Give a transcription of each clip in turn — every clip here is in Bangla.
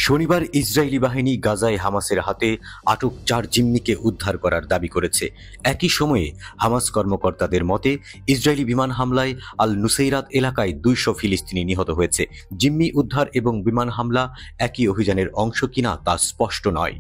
শনিবার ইসরায়েলি বাহিনী গাজায় হামাসের হাতে আটক 4 জিম্মিকে উদ্ধার করার দাবি করেছে। একই সময়ে হামাস কর্মকর্তাদের মতে ইসরায়েলি বিমান হামলায় আল নুসেইরাত এলাকায় 200 ফিলিস্তিনি নিহত হয়েছে। জিম্মি উদ্ধার এবং বিমান হামলা একই অভিযানের অংশ কিনা তা স্পষ্ট নয়।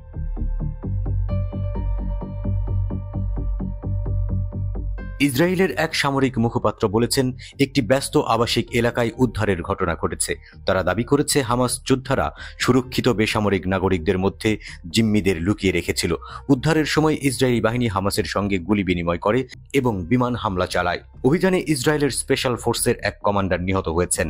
ইসরায়েলের এক সামরিক মুখপাত্র বলেছেন, একটি ব্যস্ত আবাসিক এলাকায় উদ্ধারের ঘটনা ঘটেছে। তারা দাবি করেছে হামাস যোদ্ধারা সুরক্ষিত বেসামরিক নাগরিকদের মধ্যে জিম্মিদের লুকিয়ে রেখেছিল। উদ্ধারের সময় ইসরায়েলি বাহিনী হামাসের সঙ্গে গুলি বিনিময় করে এবং বিমান হামলা চালায়। অভিযানে ইসরায়েলের স্পেশাল ফোর্সের এক কমান্ডার নিহত হয়েছেন।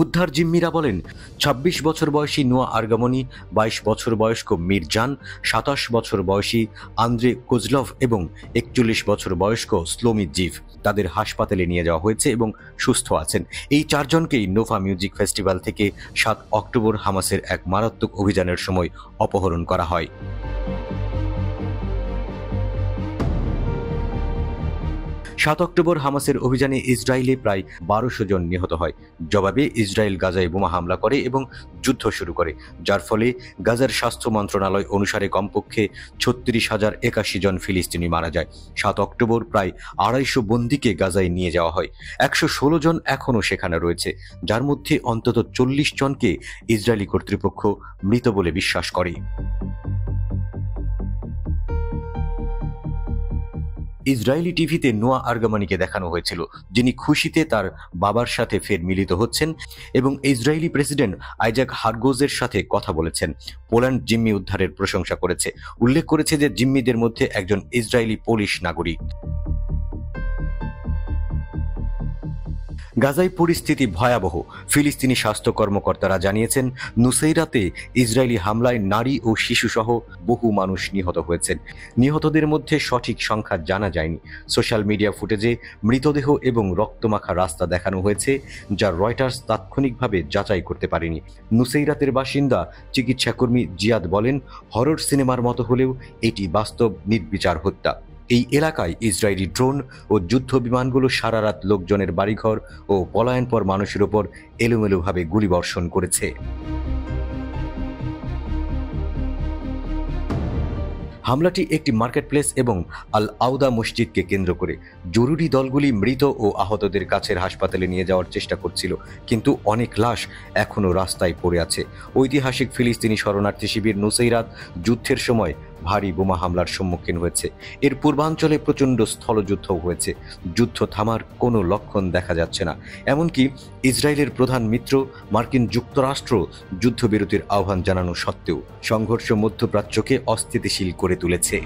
উদ্ধার জিম্মিরা বলেন, 26 বছর বয়সী নোয়া আর্গামনি, 22 বছর বয়স্ক মিরজান, 27 বছর বয়সী আন্দ্রে কোজলভ এবং 41 বছর বয়স্ক স্লোমি জিভ তাদের হাসপাতালে নিয়ে যাওয়া হয়েছে এবং সুস্থ আছেন। এই 4 জনকেই নোভা মিউজিক ফেস্টিভ্যাল থেকে 7 অক্টোবর হামাসের এক মারাত্মক অভিযানের সময় অপহরণ করা হয়। 7 অক্টোবর হামাসের অভিযানে ইসরায়েলে প্রায় 1200 জন নিহত হয়। জবাবে ইসরায়েল গাজায় বোমা হামলা করে এবং যুদ্ধ শুরু করে, যার ফলে গাজার স্বাস্থ্য মন্ত্রণালয় অনুসারে কমপক্ষে 36,081 জন ফিলিস্তিনি মারা যায়। 7 অক্টোবর প্রায় 250 বন্দীকে গাজায় নিয়ে যাওয়া হয়। 116 জন এখনও সেখানে রয়েছে, যার মধ্যে অন্তত 40 জনকে ইসরায়েলি কর্তৃপক্ষ মৃত বলে বিশ্বাস করে। ইসরায়েলি টিভিতে নোয়া আর্গামানিকে দেখানো হয়েছিল, যিনি খুশিতে তার বাবার সাথে ফের মিলিত হচ্ছেন এবং ইসরায়েলি প্রেসিডেন্ট আইজাক হারগোজের সাথে কথা বলেছেন। পোল্যান্ড জিম্মি উদ্ধারের প্রশংসা করেছে, উল্লেখ করেছে যে জিম্মিদের মধ্যে একজন ইসরায়েলি পোলিশ নাগরিক। গাজায় পরিস্থিতি ভয়াবহ। ফিলিস্তিনি স্বাস্থ্য কর্মকর্তারা জানিয়েছেন, নুসেইরাতে ইসরায়েলি হামলায় নারী ও শিশুসহ বহু মানুষ নিহত হয়েছেন। নিহতদের মধ্যে সঠিক সংখ্যা জানা যায়নি। সোশ্যাল মিডিয়া ফুটেজে মৃতদেহ এবং রক্তমাখা রাস্তা দেখানো হয়েছে, যা রয়টার্স তাৎক্ষণিকভাবে যাচাই করতে পারেনি। নুসেইরাতের বাসিন্দা চিকিৎসাকর্মী জিয়াদ বলেন, হরর সিনেমার মতো হলেও এটি বাস্তব নির্বিচার হত্যা। এই এলাকায় ইসরায়েলি ড্রোন ও যুদ্ধ বিমানগুলো সারা রাত লোকজনের বাড়িঘর ও পলায়নপর মানুষের ওপর এলোমেলোভাবে গুলিবর্ষণ করেছে। হামলাটি একটি মার্কেটপ্লেস এবং আল আউদা মসজিদকে কেন্দ্র করে। জরুরি দলগুলি মৃত ও আহতদের কাছের হাসপাতালে নিয়ে যাওয়ার চেষ্টা করছিল, কিন্তু অনেক লাশ এখনও রাস্তায় পড়ে আছে। ঐতিহাসিক ফিলিস্তিনি শরণার্থী শিবির নুসেইরাত যুদ্ধের সময় ভারী বোমা হামলার সম্মুখীন হয়েছে। এর পূর্বাঞ্চলে প্রচণ্ড স্থলযুদ্ধও হয়েছে। যুদ্ধ থামার কোনো লক্ষণ দেখা যাচ্ছে না। এমনকি ইসরায়েলের প্রধান মিত্র মার্কিন যুক্তরাষ্ট্র যুদ্ধবিরতির আহ্বান জানানো সত্ত্বেও সংঘর্ষ মধ্যপ্রাচ্যকে অস্থিতিশীল করে তুলেছে।